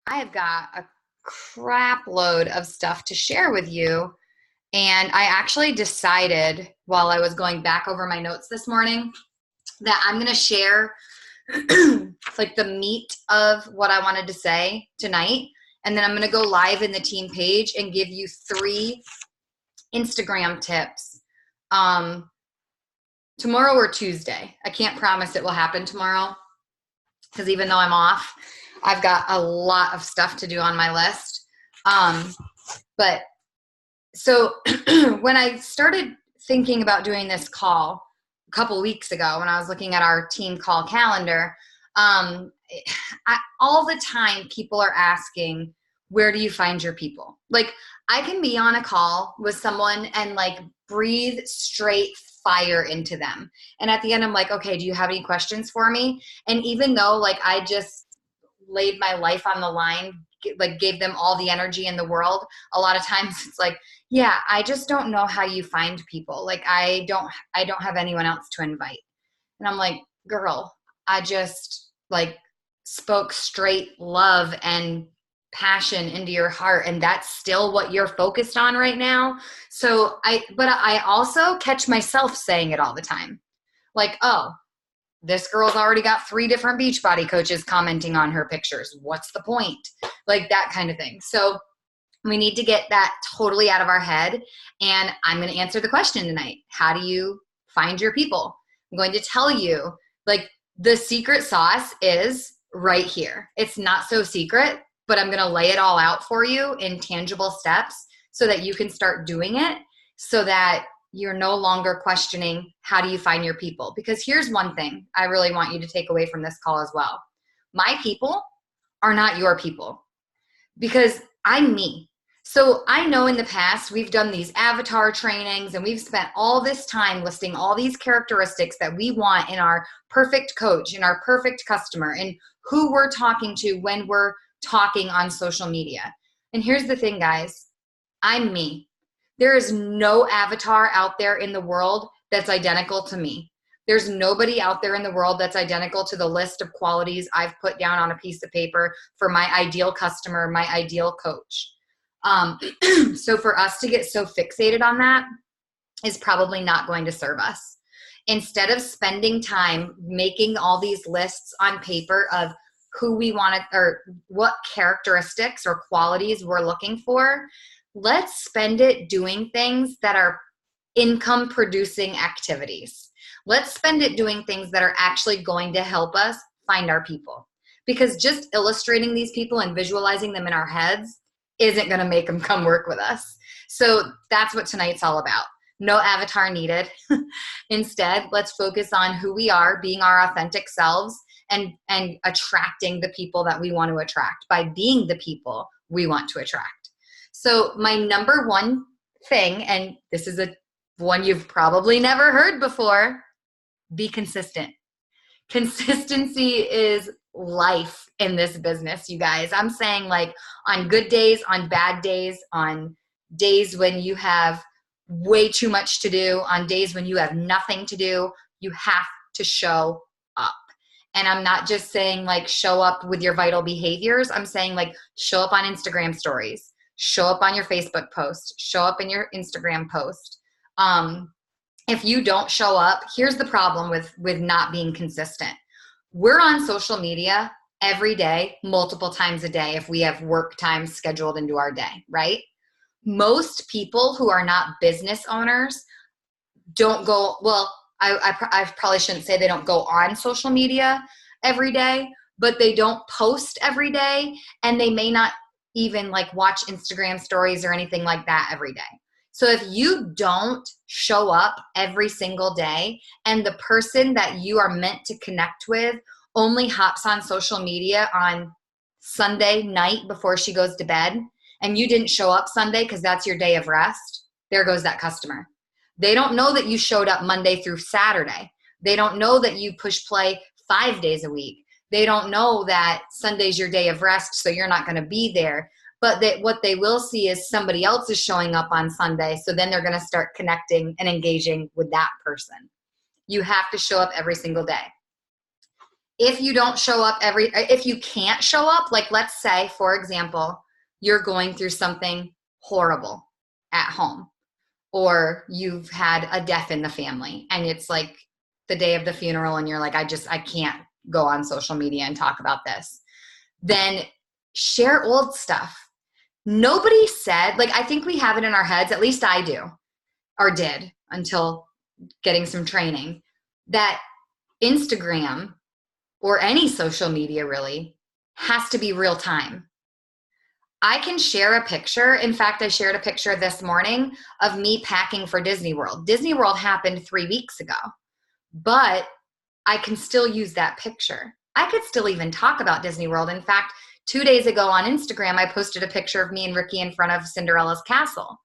I have got a crap load of stuff to share with you. And I actually decided while I was going back over my notes this morning that I'm going to share like the meat of what I wanted to say tonight. And then I'm going to go live in the team page and give you 3 Instagram tips tomorrow or Tuesday. I can't promise it will happen tomorrow because even though I'm off, I've got a lot of stuff to do on my list. But so when I started thinking about doing this call a couple weeks ago, when I was looking at our team call calendar, all the time people are asking, where do you find your people? Like, I can be on a call with someone and like breathe straight fire into them. And at the end, I'm like, okay, do you have any questions for me? And even though like I just laid my life on the line, like gave them all the energy in the world, a lot of times it's like, yeah, I just don't know how you find people. Like I don't have anyone else to invite. And I'm like, girl, I just like spoke straight love and passion into your heart, and that's still what you're focused on right now. But I also catch myself saying it all the time. Like, oh, this girl's already got 3 different beach body coaches commenting on her pictures. What's the point? Like that kind of thing. So we need to get that totally out of our head. And I'm going to answer the question tonight. How do you find your people? I'm going to tell you, like, the secret sauce is right here. It's not so secret, but I'm going to lay it all out for you in tangible steps so that you can start doing it, so that you're no longer questioning, how do you find your people? Because here's one thing I really want you to take away from this call as well. My people are not your people, because I'm me. So I know in the past we've done these avatar trainings and we've spent all this time listing all these characteristics that we want in our perfect coach, in our perfect customer, and who we're talking to when we're talking on social media. And here's the thing, guys, I'm me. There is no avatar out there in the world that's identical to me. There's nobody out there in the world that's identical to the list of qualities I've put down on a piece of paper for my ideal customer, my ideal coach. So for us to get so fixated on that is probably not going to serve us. Instead of spending time making all these lists on paper of who we want to, or what characteristics or qualities we're looking for, let's spend it doing things that are income producing activities. Let's spend it doing things that are actually going to help us find our people. Because just illustrating these people and visualizing them in our heads isn't going to make them come work with us. So that's what tonight's all about. No avatar needed. Instead, let's focus on who we are, being our authentic selves, and attracting the people that we want to attract by being the people we want to attract. So my number one thing, and this is a one you've probably never heard before, be consistent. Consistency is life in this business, you guys. I'm saying, like, on good days, on bad days, on days when you have way too much to do, on days when you have nothing to do, you have to show up. And I'm not just saying like show up with your vital behaviors. I'm saying like show up on Instagram stories, show up on your Facebook post, show up in your Instagram post. If you don't show up, here's the problem with not being consistent. We're on social media every day, multiple times a day if we have work time scheduled into our day, right? Most people who are not business owners don't go, well, I probably shouldn't say they don't go on social media every day, but they don't post every day, and they may not even like watch Instagram stories or anything like that every day. So if you don't show up every single day, and the person that you are meant to connect with only hops on social media on Sunday night before she goes to bed, and you didn't show up Sunday because that's your day of rest, there goes that customer. They don't know that you showed up Monday through Saturday. They don't know that you push play 5 days a week. They don't know that Sunday's your day of rest, so you're not going to be there. But what they will see is somebody else is showing up on Sunday, so then they're going to start connecting and engaging with that person. You have to show up every single day. if you don't show up if you can't show up, like let's say, for example, you're going through something horrible at home, or you've had a death in the family and it's like the day of the funeral and you're like, I can't go on social media and talk about this, then share old stuff. Nobody said, like, I think we have it in our heads, at least I do, or did until getting some training, that Instagram or any social media really has to be real time. I can share a picture. In fact, I shared a picture this morning of me packing for Disney World. Disney World happened 3 weeks ago, but I can still use that picture. I could still even talk about Disney World. In fact, 2 days ago on Instagram, I posted a picture of me and Ricky in front of Cinderella's castle.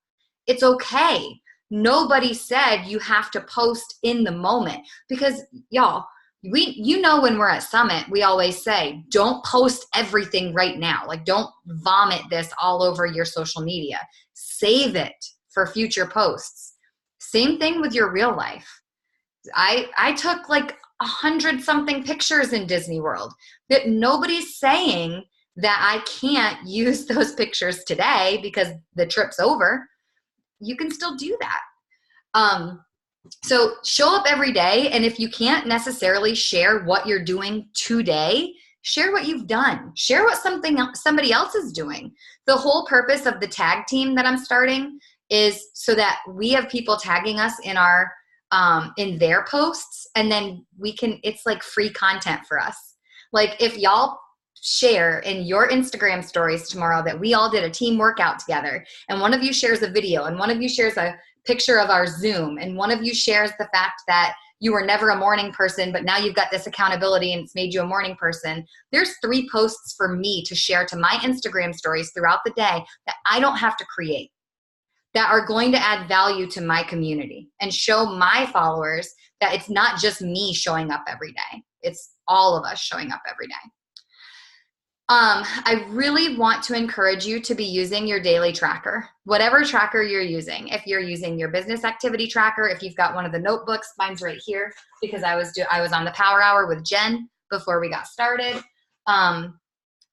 It's okay. Nobody said you have to post in the moment, because y'all, when we're at Summit, we always say, don't post everything right now. Like, don't vomit this all over your social media. Save it for future posts. Same thing with your real life. I took like 100-something pictures in Disney World that nobody's saying that I can't use those pictures today because the trip's over. You can still do that. So show up every day. And if you can't necessarily share what you're doing today, share what you've done. Share what somebody else is doing. The whole purpose of the tag team that I'm starting is so that we have people tagging us in our in their posts, and then it's like free content for us. Like, if y'all share in your Instagram stories tomorrow that we all did a team workout together, and one of you shares a video, and one of you shares a picture of our Zoom, and one of you shares the fact that you were never a morning person, but now you've got this accountability and it's made you a morning person. There's 3 posts for me to share to my Instagram stories throughout the day that I don't have to create, that are going to add value to my community and show my followers that it's not just me showing up every day. It's all of us showing up every day. I really want to encourage you to be using your daily tracker, whatever tracker you're using. If you're using your business activity tracker, if you've got one of the notebooks, mine's right here because I was on the Power Hour with Jen before we got started.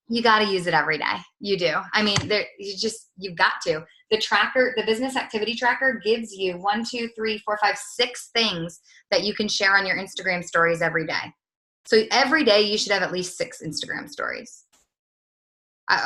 You got to use it every day. You do. I mean, you've got to. The tracker, the business activity tracker, gives you 1, 2, 3, 4, 5, 6 things that you can share on your Instagram stories every day. So every day you should have at least 6 Instagram stories.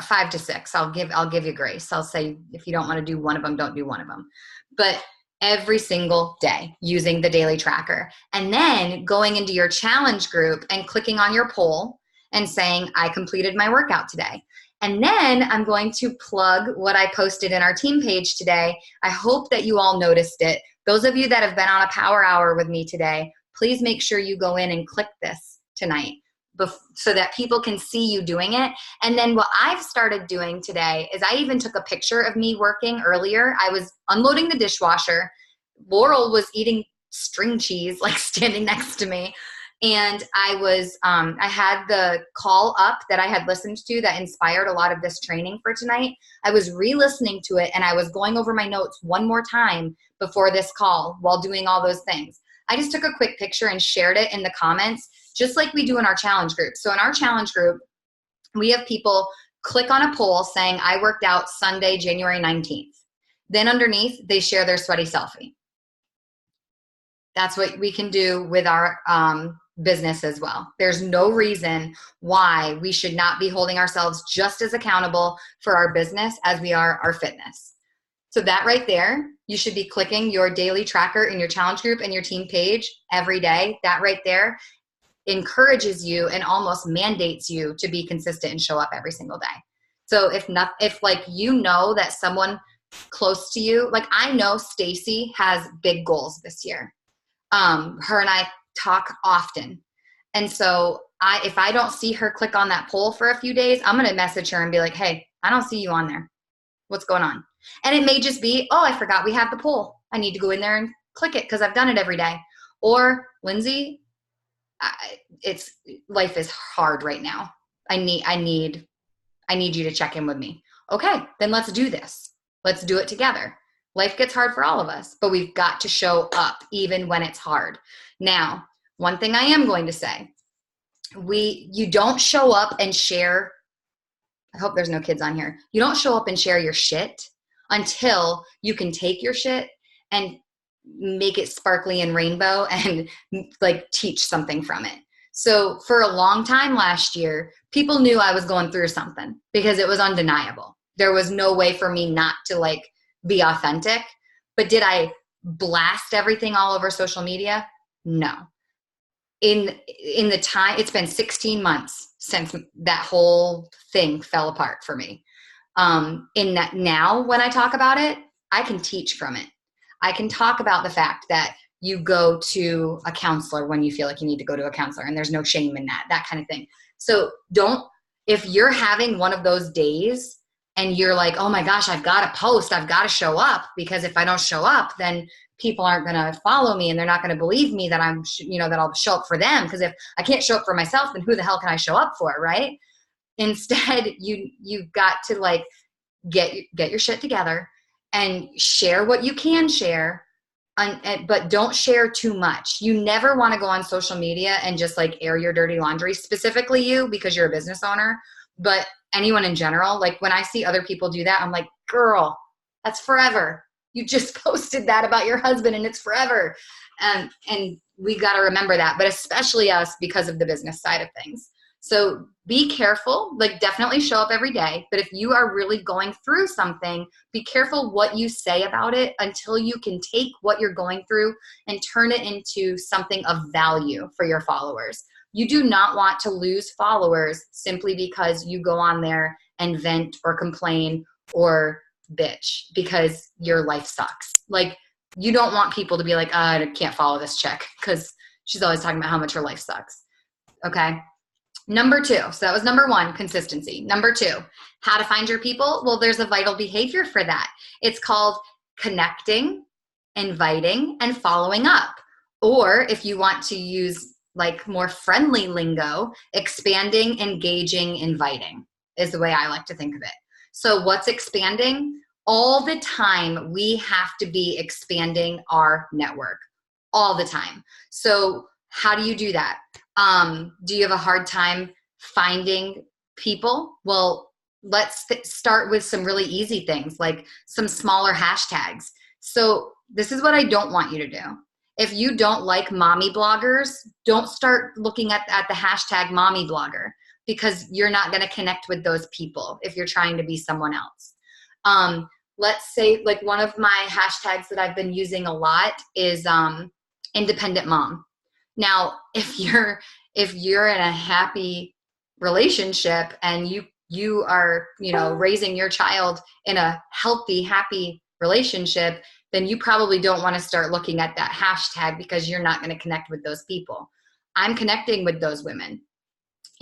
5 to 6. I'll give you grace. I'll say, if you don't want to do one of them, don't do one of them. But every single day using the daily tracker, and then going into your challenge group and clicking on your poll and saying, I completed my workout today. And then I'm going to plug what I posted in our team page today. I hope that you all noticed it. Those of you that have been on a Power Hour with me today, please make sure you go in and click this tonight so that people can see you doing it. And then what I've started doing today is I even took a picture of me working earlier. I was unloading the dishwasher. Laurel was eating string cheese, like standing next to me. And I had the call up that I had listened to that inspired a lot of this training for tonight. I was re-listening to it, and I was going over my notes one more time before this call while doing all those things. I just took a quick picture and shared it in the comments, just like we do in our challenge group. So in our challenge group, we have people click on a poll saying, I worked out Sunday, January 19th. Then underneath, they share their sweaty selfie. That's what we can do with our business as well. There's no reason why we should not be holding ourselves just as accountable for our business as we are our fitness. So that right there, you should be clicking your daily tracker in your challenge group and your team page every day. That right there encourages you and almost mandates you to be consistent and show up every single day. So if like, you know that someone close to you, like I know Stacy has big goals this year. Her and I talk often. And so if I don't see her click on that poll for a few days, I'm going to message her and be like, hey, I don't see you on there. What's going on? And it may just be, oh, I forgot we have the poll. I need to go in there and click it because I've done it every day. Or Lindsay, life is hard right now. I need you to check in with me. Okay, then let's do this. Let's do it together. Life gets hard for all of us, but we've got to show up even when it's hard. Now, one thing I am going to say, you don't show up and share. I hope there's no kids on here. You don't show up and share your shit until you can take your shit and make it sparkly and rainbow and like teach something from it. So for a long time last year, people knew I was going through something because it was undeniable. There was no way for me not to like be authentic. But did I blast everything all over social media? No. In the time, it's been 16 months since that whole thing fell apart for me. In that now, when I talk about it, I can teach from it. I can talk about the fact that you go to a counselor when you feel like you need to go to a counselor, and there's no shame in that kind of thing. So if you're having one of those days and you're like, oh my gosh, I've got to post, I've got to show up, because if I don't show up, then people aren't going to follow me and they're not going to believe me that that I'll show up for them. Because if I can't show up for myself, then who the hell can I show up for? Right. Instead, you've got to like get your shit together and share what you can share. But don't share too much. You never want to go on social media and just like air your dirty laundry, specifically you, because you're a business owner, but anyone in general. Like when I see other people do that, I'm like, girl, that's forever. You just posted that about your husband and it's forever. And we got to remember that, but especially us because of the business side of things. So be careful, like definitely show up every day. But if you are really going through something, be careful what you say about it until you can take what you're going through and turn it into something of value for your followers. You do not want to lose followers simply because you go on there and vent or complain or bitch because your life sucks. Like you don't want people to be like, I can't follow this chick because she's always talking about how much her life sucks. Okay. Number 2. So that was number 1, consistency. Number 2, how to find your people. Well, there's a vital behavior for that. It's called connecting, inviting, and following up. Or if you want to use like more friendly lingo, expanding, engaging, inviting is the way I like to think of it. So what's expanding? All the time we have to be expanding our network all the time. So how do you do that? Do you have a hard time finding people? Well, let's start with some really easy things, like some smaller hashtags. So this is what I don't want you to do. If you don't like mommy bloggers, don't start looking at the hashtag mommy blogger, because you're not going to connect with those people if you're trying to be someone else. Let's say like one of my hashtags that I've been using a lot is independent mom. Now, if you're in a happy relationship and you are, raising your child in a healthy, happy relationship, then you probably don't want to start looking at that hashtag because you're not going to connect with those people. I'm connecting with those women.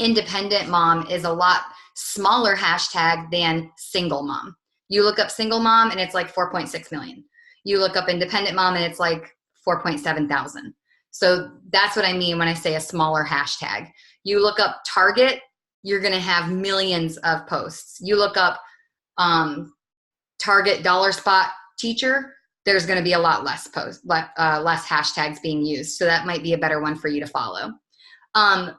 Independent mom is a lot smaller hashtag than single mom. You look up single mom and it's like 4.6 million. You look up independent mom and it's like 4.7 thousand. So that's what I mean when I say a smaller hashtag. You look up Target, you're going to have millions of posts. You look up Target dollar spot teacher, there's going to be a lot less less hashtags being used. So that might be a better one for you to follow.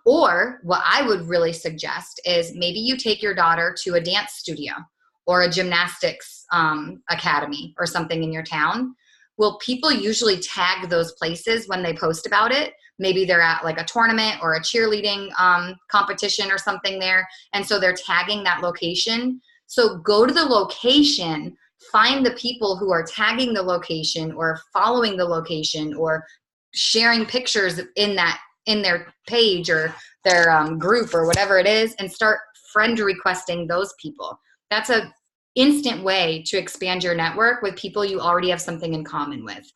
Or what I would really suggest is maybe you take your daughter to a dance studio or a gymnastics academy or something in your town. Well, people usually tag those places when they post about it. Maybe they're at like a tournament or a cheerleading competition or something there. And so they're tagging that location. So go to the location, find the people who are tagging the location or following the location or sharing pictures in their page or their group or whatever it is, and start friend requesting those people. That's a instant way to expand your network with people you already have something in common with.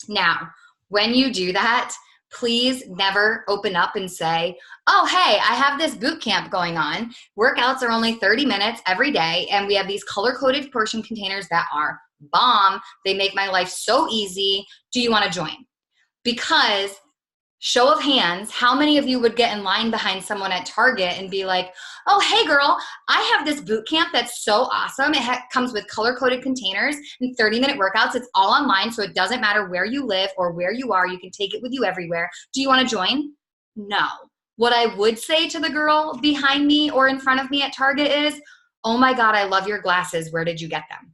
Now, when you do that, please never open up and say, oh, hey, I have this boot camp going on. Workouts are only 30 minutes every day, and we have these color-coded portion containers that are bomb. They make my life so easy. Do you want to join? Because show of hands, how many of you would get in line behind someone at Target and be like, oh, hey girl, I have this boot camp that's so awesome. It comes with color-coded containers and 30-minute workouts. It's all online, so it doesn't matter where you live or where you are. You can take it with you everywhere. Do you want to join? No. What I would say to the girl behind me or in front of me at Target is, oh my God, I love your glasses. Where did you get them?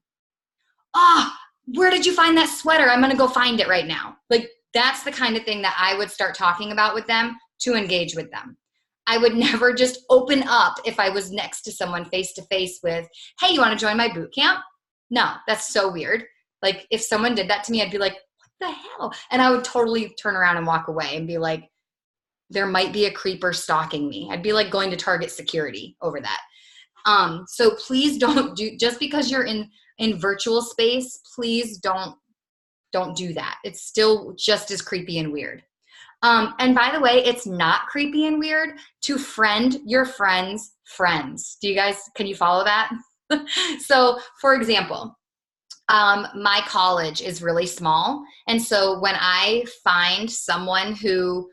Oh, where did you find that sweater? I'm going to go find it right now. Like, that's the kind of thing that I would start talking about with them to engage with them. I would never just open up if I was next to someone face to face with, hey, you want to join my boot camp? No, that's so weird. Like, if someone did that to me, I'd be like, what the hell? And I would totally turn around and walk away and be like, there might be a creeper stalking me. I'd be like going to Target security over that. So please don't do, just because you're in virtual space, please don't do that. It's still just as creepy and weird. And by the way, it's not creepy and weird to friend your friends' friends. Can you follow that? So for example, my college is really small. And so when I find someone who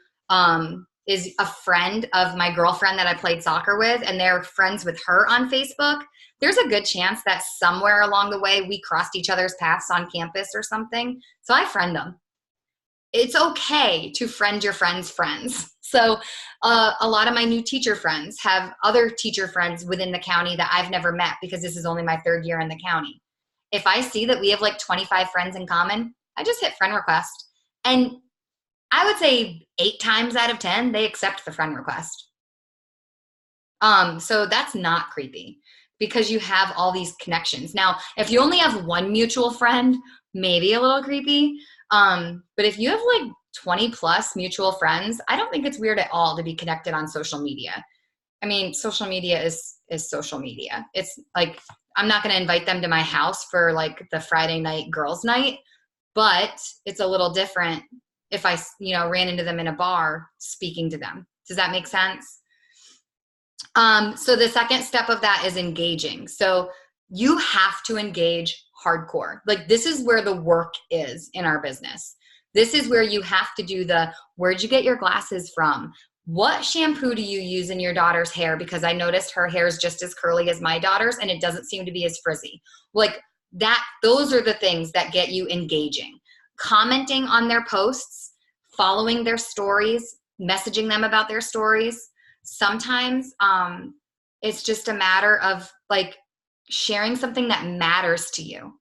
is a friend of my girlfriend that I played soccer with, and they're friends with her on Facebook, there's a good chance that somewhere along the way we crossed each other's paths on campus or something. So I friend them. It's okay to friend your friends' friends. So a lot of my new teacher friends have other teacher friends within the county that I've never met because this is only my 3rd year in the county. If I see that we have like 25 friends in common, I just hit friend request. And I would say 8 times out of 10, they accept the friend request. So that's not creepy because you have all these connections. Now, if you only have one mutual friend, maybe a little creepy. But if you have like 20 plus mutual friends, I don't think it's weird at all to be connected on social media. I mean, social media is social media. It's like, I'm not going to invite them to my house for like the Friday night girls night, but it's a little different if I, ran into them in a bar speaking to them. Does that make sense? So the second step of that is engaging. So you have to engage hardcore. Like, this is where the work is in our business. This is where you have to do where'd you get your glasses from? What shampoo do you use in your daughter's hair? Because I noticed her hair is just as curly as my daughter's and it doesn't seem to be as frizzy. Like that, those are the things that get you engaging. Commenting on their posts, following their stories, messaging them about their stories. Sometimes it's just a matter of like sharing something that matters to you.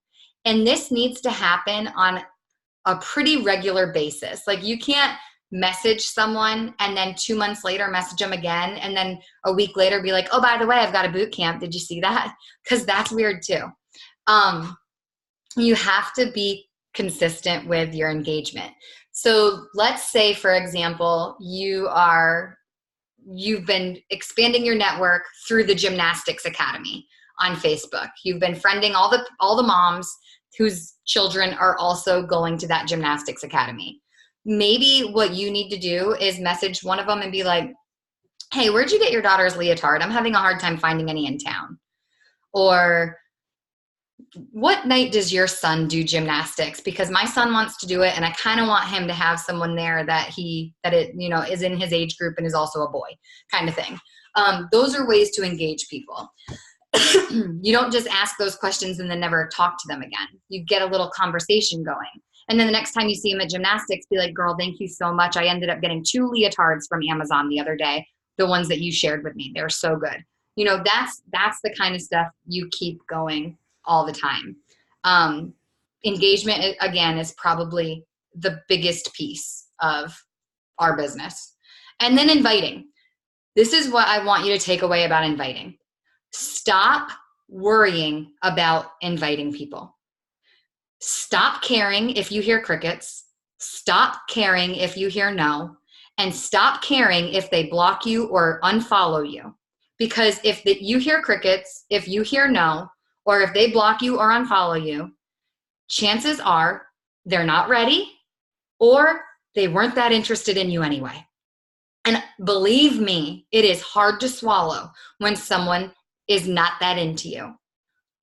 And this needs to happen on a pretty regular basis. Like, you can't message someone and then 2 months later message them again, and then a week later be like, oh, by the way, I've got a boot camp. Did you see that? Because that's weird too. You have to be consistent with your engagement. So let's say, for example, you've been expanding your network through the Gymnastics Academy on Facebook. You've been friending all the moms whose children are also going to that Gymnastics Academy. Maybe what you need to do is message one of them and be like, hey, where'd you get your daughter's leotard? I'm having a hard time finding any in town. Or what night does your son do gymnastics? Because my son wants to do it, and I kind of want him to have someone there that is in his age group and is also a boy, kind of thing. Those are ways to engage people. You don't just ask those questions and then never talk to them again. You get a little conversation going. And then the next time you see him at gymnastics, be like, girl, thank you so much. I ended up getting 2 leotards from Amazon the other day, the ones that you shared with me. They're so good. That's the kind of stuff you keep going all the time. Engagement, again, is probably the biggest piece of our business. And then inviting. This is what I want you to take away about inviting. Stop worrying about inviting people. Stop caring if you hear crickets. Stop caring if you hear no. And stop caring if they block you or unfollow you. Because if you hear crickets, if you hear no, or if they block you or unfollow you, chances are they're not ready or they weren't that interested in you anyway. And believe me, it is hard to swallow when someone is not that into you.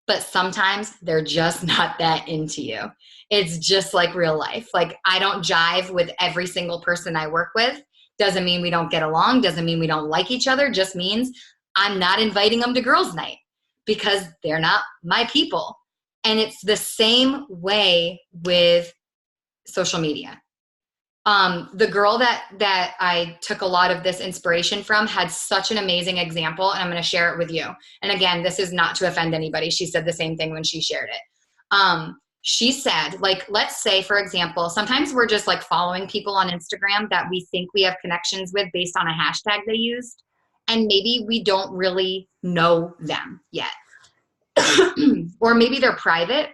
But sometimes they're just not that into you. It's just like real life. Like, I don't jive with every single person I work with. Doesn't mean we don't get along. Doesn't mean we don't like each other. Just means I'm not inviting them to girls' night because they're not my people. And it's the same way with social media. The girl that I took a lot of this inspiration from had such an amazing example, and I'm going to share it with you. And again, this is not to offend anybody. She said the same thing when she shared it. She said, like, let's say, for example, sometimes we're just like following people on Instagram that we think we have connections with based on a hashtag they used, and maybe we don't really know them yet. Or maybe they're private,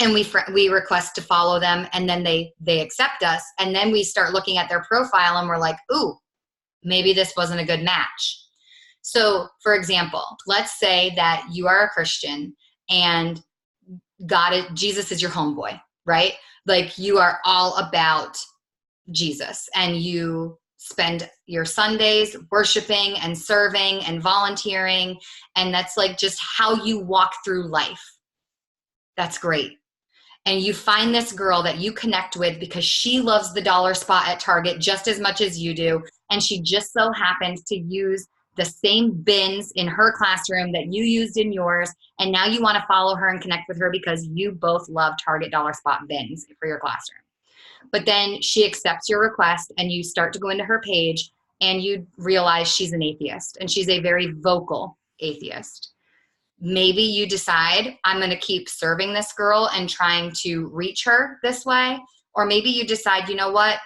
and we request to follow them, and then they accept us, and then we start looking at their profile and we're like, ooh, maybe this wasn't a good match. So for example, let's say that you are a Christian and Jesus is your homeboy, right? Like, you are all about Jesus, and you spend your Sundays worshiping and serving and volunteering, and that's like just how you walk through life. That's great. And you find this girl that you connect with because she loves the dollar spot at Target just as much as you do, and she just so happens to use the same bins in her classroom that you used in yours, and now you want to follow her and connect with her because you both love Target dollar spot bins for your classroom. But then she accepts your request, and you start to go into her page, and you realize she's an atheist, and she's a very vocal atheist. Maybe you decide, I'm going to keep serving this girl and trying to reach her this way. Or maybe you decide, you know what?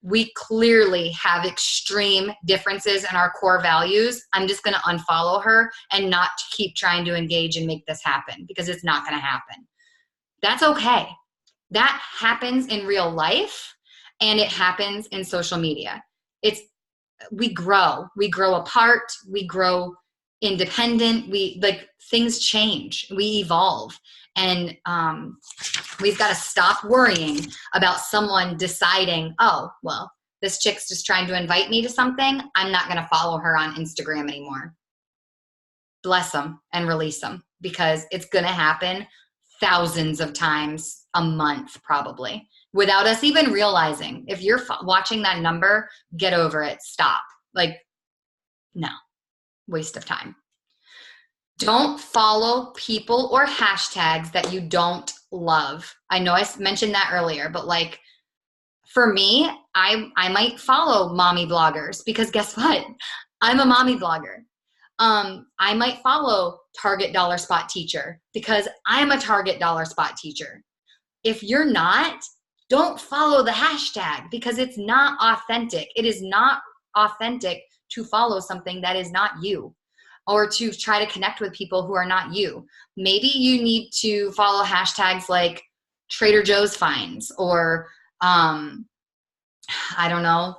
We clearly have extreme differences in our core values. I'm just going to unfollow her and not keep trying to engage and make this happen, because it's not going to happen. That's okay. That happens in real life, and it happens in social media. We grow apart, we grow independent, things change, we evolve. And we've got to stop worrying about someone deciding, oh, well, this chick's just trying to invite me to something, I'm not going to follow her on Instagram anymore. Bless them and release them, because it's going to happen thousands of times a month, probably, without us even realizing. If you're watching that number, get over it. Stop. No, waste of time. Don't follow people or hashtags that you don't love. I know I mentioned that earlier, but for me, I might follow mommy bloggers, because guess what? I'm a mommy blogger. I might follow Target dollar spot teacher because I'm a Target dollar spot teacher. If you're not, don't follow the hashtag, because it's not authentic. It is not authentic to follow something that is not you, or to try to connect with people who are not you. Maybe you need to follow hashtags like Trader Joe's finds, or I don't know,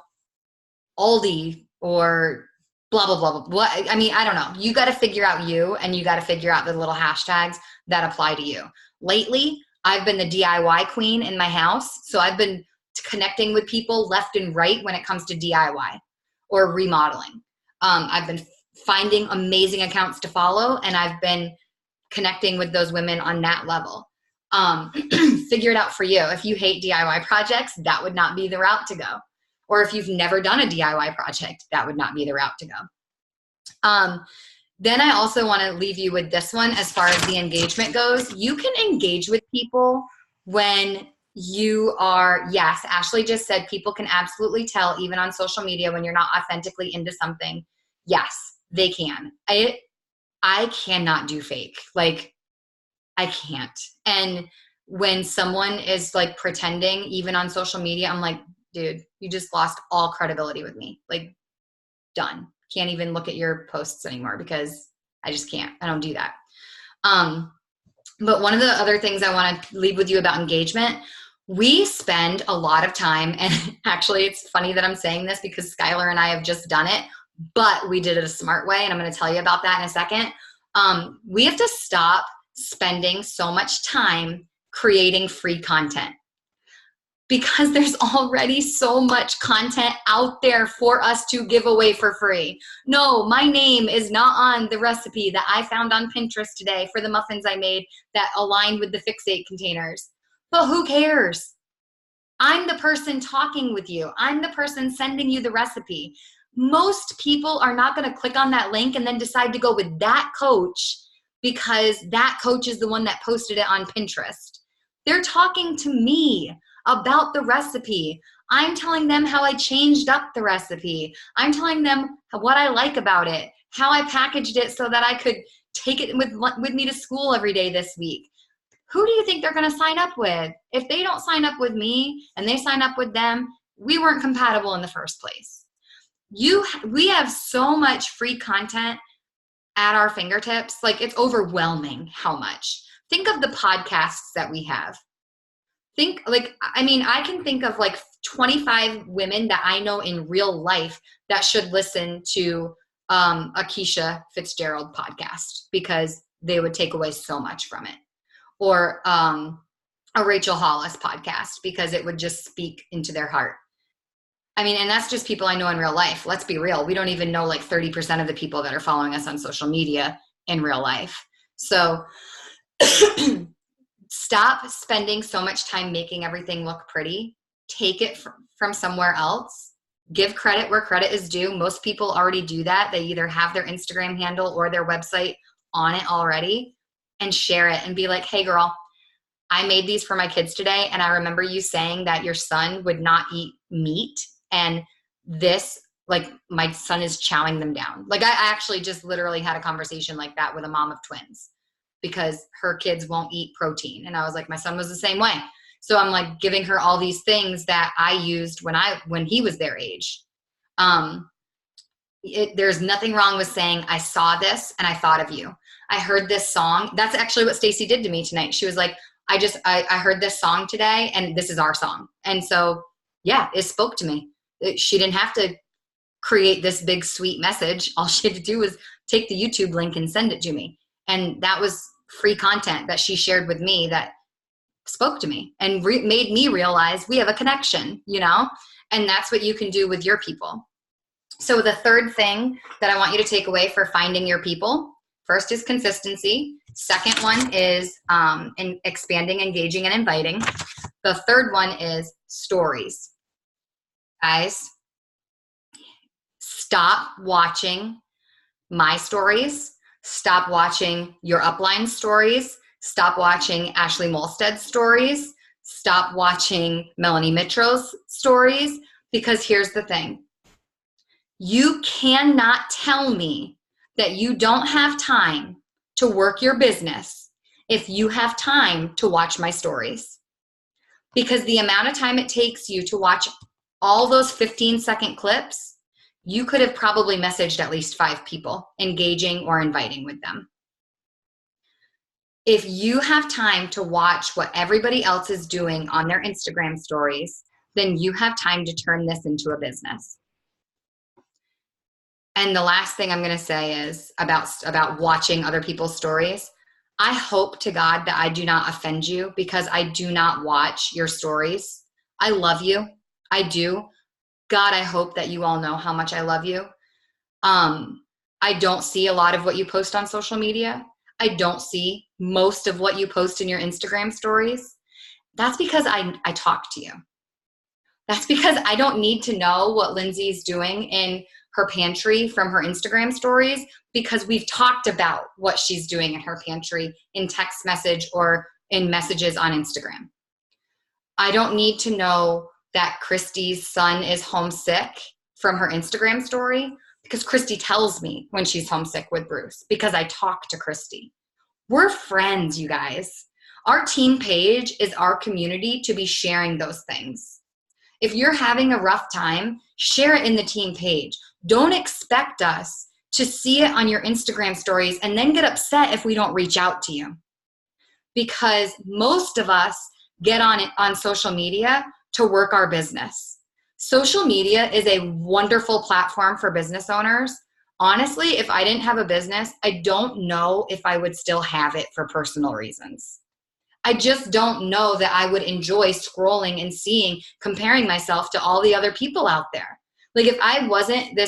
Aldi, or blah, blah, blah, blah, blah. I mean, I don't know. You got to figure out you, and you got to figure out the little hashtags that apply to you. Lately, I've been the DIY queen in my house. So I've been connecting with people left and right when it comes to DIY or remodeling. I've been finding amazing accounts to follow, and I've been connecting with those women on that level. Figure it out for you. If you hate DIY projects, that would not be the route to go. Or if you've never done a DIY project, that would not be the route to go. Then I also want to leave you with this one as far as the engagement goes. You can engage with people when you are, yes, Ashley just said people can absolutely tell, even on social media, when you're not authentically into something. Yes, they can. I cannot do fake. I can't. And when someone is pretending, even on social media, I'm like, dude, you just lost all credibility with me. Done. Can't even look at your posts anymore, because I just can't. I don't do that. But one of the other things I want to leave with you about engagement, we spend a lot of time, and actually it's funny that I'm saying this because Skylar and I have just done it, but we did it a smart way, and I'm going to tell you about that in a second. We have to stop spending so much time creating free content, because there's already so much content out there for us to give away for free. No, my name is not on the recipe that I found on Pinterest today for the muffins I made that aligned with the Fix8 containers. But who cares? I'm the person talking with you. I'm the person sending you the recipe. Most people are not going to click on that link and then decide to go with that coach because that coach is the one that posted it on Pinterest. They're talking to me about the recipe. I'm telling them how I changed up the recipe. I'm telling them what I like about it, how I packaged it so that I could take it with me to school every day this week. Who do you think they're going to sign up with? If they don't sign up with me and they sign up with them, we weren't compatible in the first place. We have so much free content at our fingertips. Like, it's overwhelming how much. Think of the podcasts that we have. I can think of like 25 women that I know in real life that should listen to a Keisha Fitzgerald podcast because they would take away so much from it. Or a Rachel Hollis podcast because it would just speak into their heart. I mean, and that's just people I know in real life. Let's be real. We don't even know like 30% of the people that are following us on social media in real life. So stop spending so much time making everything look pretty. Take it from somewhere else. Give credit where credit is due. Most people already do that. They either have their Instagram handle or their website on it already, and share it and be like, hey girl, I made these for my kids today. And I remember you saying that your son would not eat meat. And this, like, my son is chowing them down. Like, I actually just literally had a conversation like that with a mom of twins because her kids won't eat protein. And I was like, my son was the same way. So I'm like giving her all these things that I used when he was their age. There's nothing wrong with saying, I saw this and I thought of you. I heard this song. That's actually what Stacy did to me tonight. She was like, I heard this song today and this is our song. And so, yeah, it spoke to me. She didn't have to create this big sweet message. All she had to do was take the YouTube link and send it to me. And that was free content that she shared with me that spoke to me and made me realize we have a connection, you know? And that's what you can do with your people. So the third thing that I want you to take away for finding your people, first is consistency. Second one is expanding, engaging, and inviting. The third one is stories. Guys, stop watching my stories. Stop watching your upline stories. Stop watching Ashley Molstead's stories. Stop watching Melanie Mitro's stories. Because here's the thing. You cannot tell me that you don't have time to work your business if you have time to watch my stories. Because the amount of time it takes you to watch all those 15-second clips, you could have probably messaged at least 5 people, engaging or inviting with them. If you have time to watch what everybody else is doing on their Instagram stories, then you have time to turn this into a business. And the last thing I'm going to say is about watching other people's stories. I hope to God that I do not offend you because I do not watch your stories. I love you. I do. God, I hope that you all know how much I love you. I don't see a lot of what you post on social media. I don't see most of what you post in your Instagram stories. That's because I talk to you. That's because I don't need to know what Lindsay's doing in her pantry from her Instagram stories because we've talked about what she's doing in her pantry in text message or in messages on Instagram. I don't need to know that Christy's son is homesick from her Instagram story because Christy tells me when she's homesick with Bruce because I talk to Christy. We're friends, you guys. Our team page is our community to be sharing those things. If you're having a rough time, share it in the team page. Don't expect us to see it on your Instagram stories and then get upset if we don't reach out to you. Because most of us get on social media to work our business. Social media is a wonderful platform for business owners. Honestly, if I didn't have a business, I don't know if I would still have it for personal reasons. I just don't know that I would enjoy scrolling and comparing myself to all the other people out there. Like if I wasn't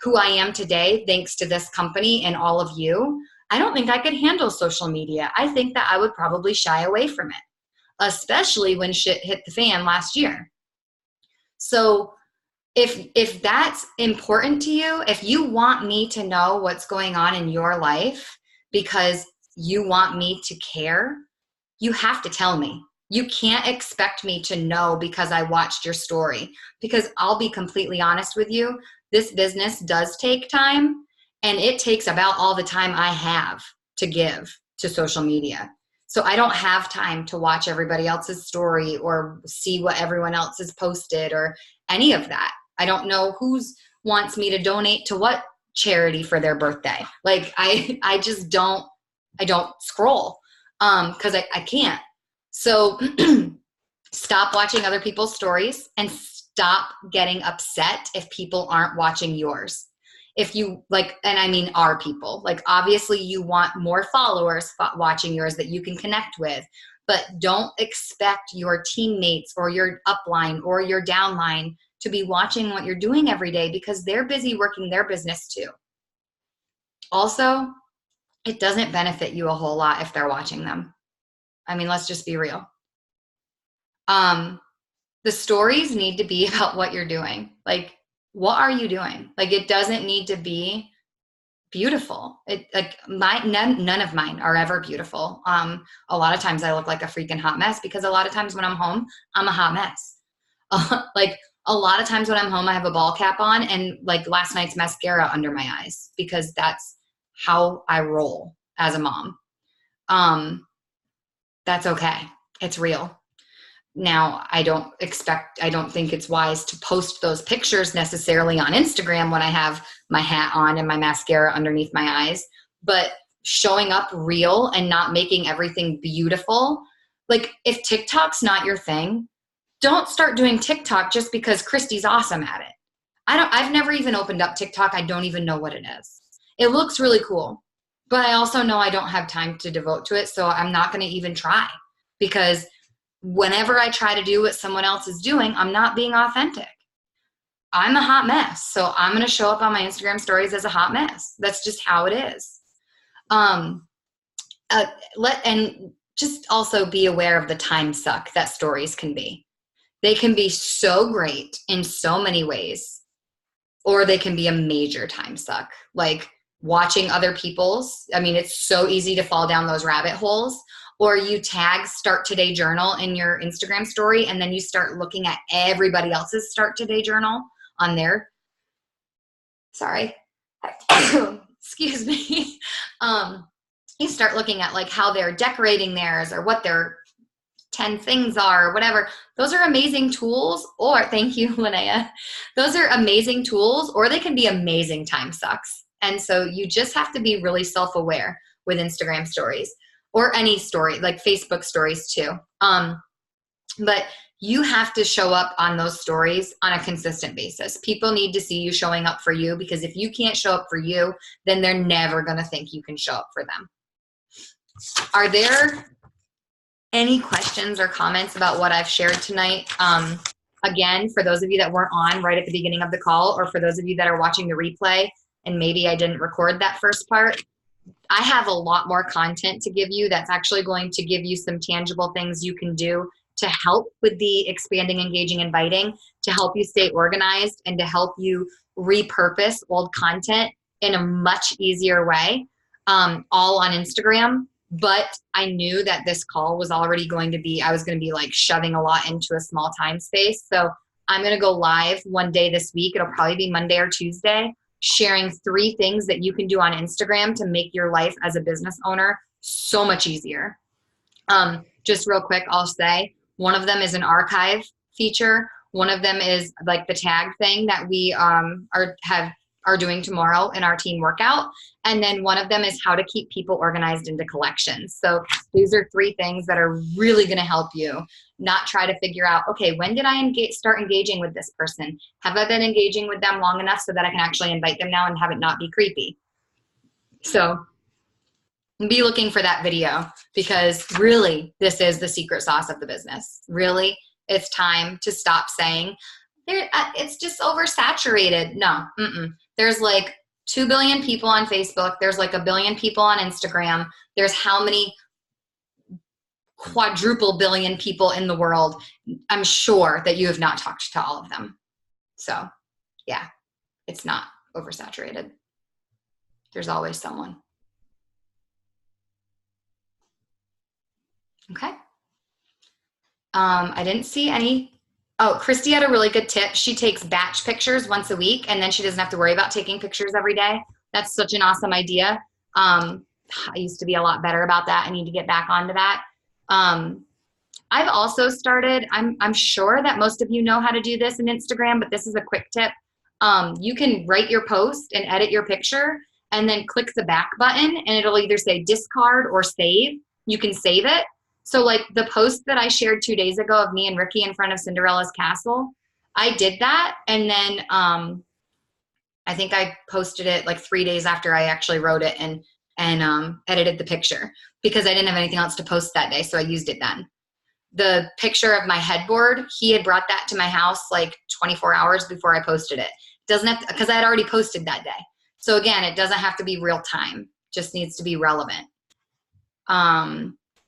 who I am today, thanks to this company and all of you, I don't think I could handle social media. I think that I would probably shy away from it, especially when shit hit the fan last year. So if that's important to you, if you want me to know what's going on in your life because you want me to care, you have to tell me. You can't expect me to know because I watched your story, because I'll be completely honest with you. This business does take time, and it takes about all the time I have to give to social media. So I don't have time to watch everybody else's story or see what everyone else has posted or any of that. I don't know who's wants me to donate to what charity for their birthday. Like I just don't, I don't scroll because I can't. So stop watching other people's stories and stop getting upset if people aren't watching yours. If you like, and I mean our people, like obviously you want more followers watching yours that you can connect with, but don't expect your teammates or your upline or your downline to be watching what you're doing every day, because they're busy working their business too. Also, it doesn't benefit you a whole lot if they're watching them. I mean, let's just be real. The stories need to be about what you're doing. Like, what are you doing? Like, it doesn't need to be beautiful. None of mine are ever beautiful. A lot of times I look like a freaking hot mess, because a lot of times when I'm home, I'm a hot mess. Like a lot of times when I'm home, I have a ball cap on and like last night's mascara under my eyes, because that's how I roll as a mom. That's okay. It's real. Now, I don't think it's wise to post those pictures necessarily on Instagram when I have my hat on and my mascara underneath my eyes, but showing up real and not making everything beautiful. Like, if TikTok's not your thing, don't start doing TikTok just because Christy's awesome at it. I've never even opened up TikTok. I don't even know what it is. It looks really cool, but I also know I don't have time to devote to it. So I'm not going to even try, because whenever I try to do what someone else is doing, I'm not being authentic. I'm a hot mess. So I'm going to show up on my Instagram stories as a hot mess. That's just how it is. And just also be aware of the time suck that stories can be. They can be so great in so many ways, or they can be a major time suck. Like watching other people's, I mean, it's so easy to fall down those rabbit holes. Or you tag Start Today Journal in your Instagram story, and then you start looking at everybody else's Start Today Journal on their, sorry, excuse me. You start looking at like how they're decorating theirs or what their 10 things are or whatever. Those are amazing tools, or thank you, Linnea. Those are amazing tools, or they can be amazing time sucks. And so you just have to be really self-aware with Instagram stories. Or any story, like Facebook stories too. But you have to show up on those stories on a consistent basis. People need to see you showing up for you, because if you can't show up for you, then they're never going to think you can show up for them. Are there any questions or comments about what I've shared tonight? Again, for those of you that weren't on right at the beginning of the call, or for those of you that are watching the replay and maybe I didn't record that first part, I have a lot more content to give you that's actually going to give you some tangible things you can do to help with the expanding, engaging, inviting, to help you stay organized and to help you repurpose old content in a much easier way, all on Instagram. But I knew that this call was already going to be, I was going to be like shoving a lot into a small time space. So I'm going to go live one day this week. It'll probably be Monday or Tuesday, sharing 3 things that you can do on Instagram to make your life as a business owner so much easier. Just real quick, I'll say one of them is an archive feature. One of them is like the tag thing that we are doing tomorrow in our team workout. And then one of them is how to keep people organized into collections. So these are 3 things that are really going to help you not try to figure out, okay, when did I start engaging with this person? Have I been engaging with them long enough so that I can actually invite them now and have it not be creepy? So be looking for that video, because really this is the secret sauce of the business. Really, it's time to stop saying it's just oversaturated. No, there's like 2 billion people on Facebook. There's like 1 billion people on Instagram. There's how many quadruple billion people in the world? I'm sure that you have not talked to all of them. So yeah, it's not oversaturated. There's always someone. Okay. I didn't see any. Oh, Christy had a really good tip. She takes batch pictures once a week, and then she doesn't have to worry about taking pictures every day. That's such an awesome idea. I used to be a lot better about that. I need to get back onto that. I've also started, I'm sure that most of you know how to do this in Instagram, but this is a quick tip. You can write your post and edit your picture and then click the back button and it'll either say discard or save. You can save it. So like the post that I shared 2 days ago of me and Ricky in front of Cinderella's castle, I did that. And then I think I posted it like 3 days after I actually wrote it and edited the picture because I didn't have anything else to post that day. So I used it then. The picture of my headboard, he had brought that to my house like 24 hours before I posted it. Doesn't have to, because I had already posted that day. So again, it doesn't have to be real time, just needs to be relevant.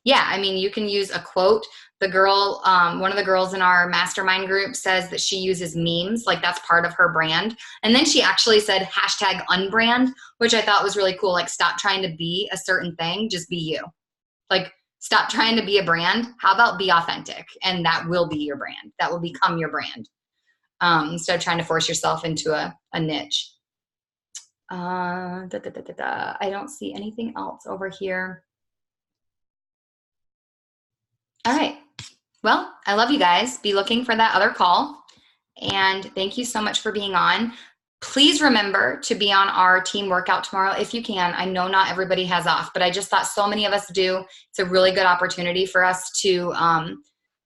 Yeah, I mean, you can use a quote. The girl, one of the girls in our mastermind group says that she uses memes, like that's part of her brand. And then she actually said hashtag unbrand, which I thought was really cool. Like stop trying to be a certain thing, just be you. Like stop trying to be a brand. How about be authentic? And that will be your brand. That will become your brand. Instead of trying to force yourself into a niche. I don't see anything else over here. All right. Well, I love you guys. Be looking for that other call. And thank you so much for being on. Please remember to be on our team workout tomorrow if you can. I know not everybody has off, but I just thought so many of us do. It's a really good opportunity for us to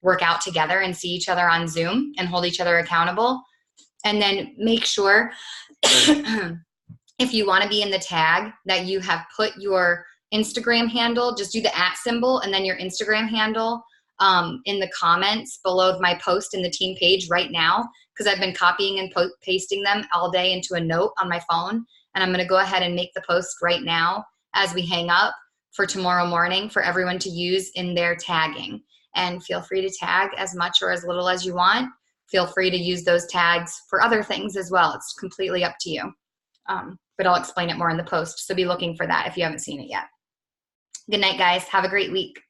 work out together and see each other on Zoom and hold each other accountable. And then make sure if you want to be in the tag that you have put your Instagram handle, just do the @ symbol and then your Instagram handle in the comments below my post in the team page right now, because I've been copying and pasting them all day into a note on my phone. And I'm going to go ahead and make the post right now as we hang up for tomorrow morning for everyone to use in their tagging. And feel free to tag as much or as little as you want. Feel free to use those tags for other things as well. It's completely up to you. But I'll explain it more in the post. So be looking for that if you haven't seen it yet. Good night, guys. Have a great week.